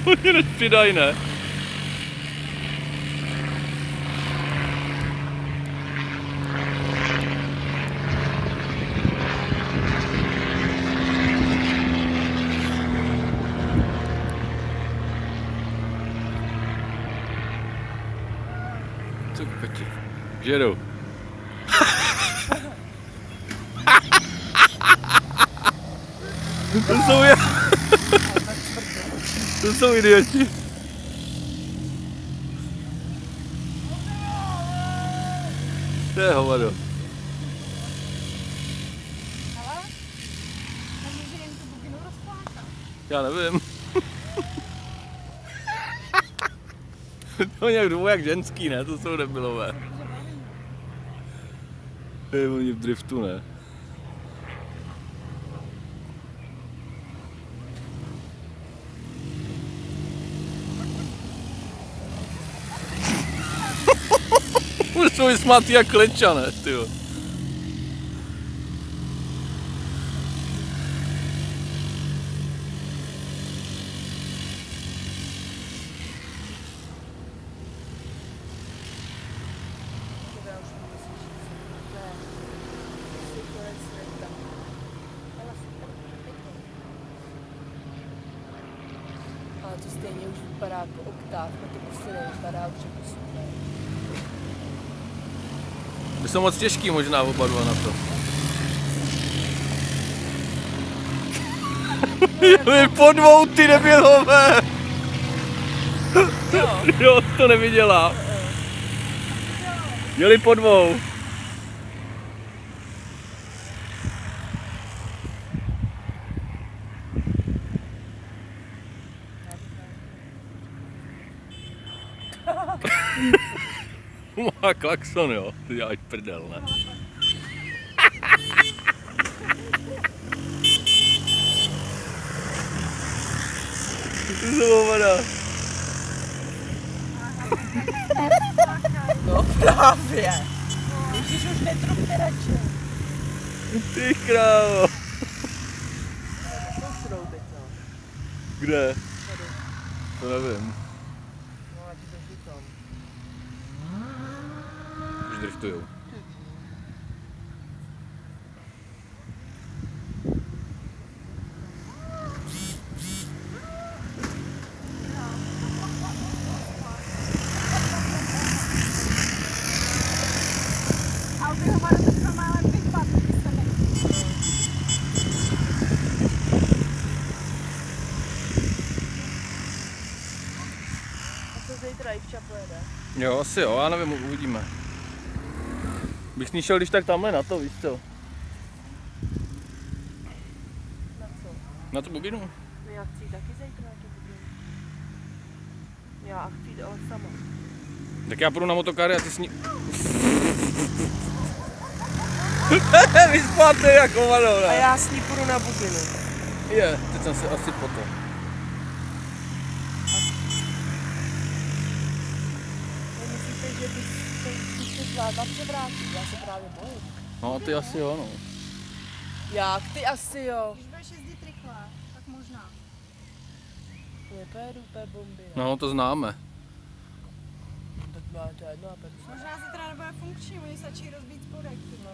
Oni než přidaj, ne? Co koti? Žerou. To jsou idioti. To je hovado. Já nevím. To nějak dvou jak ženský, ne? To jsou debilové. Oni v driftu, ne? Už jsou vysmátý jak kleča, ne? Tyjo. Ale to stejně už vypadá jako oktáv, to prostě nevypadá už jako super. Ty jsou moc těžký možná oba dva na to. Jeli po dvou, ty debilové! Jo, to neviděla. Jeli po dvou. Má klakson, jo, ty děláš prdel, ne? To jsou hovada. No právě. Ježíš, už netrupte radši. Ty krávo. Kde? To nevím. No, ať to tam. Už driftujou. Zítra Ivča pojede. Jo, asi jo, já nevím, uvidíme. Bych s ní šel když tak tamhle na to, víš co? Na co? Na tu bobinu. No já chci taky zítra na tu bubinu. Já chci jít ale sama. Tak já půjdu na motokáry a ty s ní... Vyspáte jako hovado, ne? A já s ní půjdu na bubinu. Je, teď jsem si asi potom. Myslíte, že bych se zvládla převrátit? Já se právě bojím. No, ty asi jo, no. Jak? Ty asi jo. Když budeš jezdit rychle, tak možná. Mě pojedu úplně bomby. No, to známe. Tak má to jedno a pedu. Možná se teda nebude funkční, oni stačí rozbít spodek. No.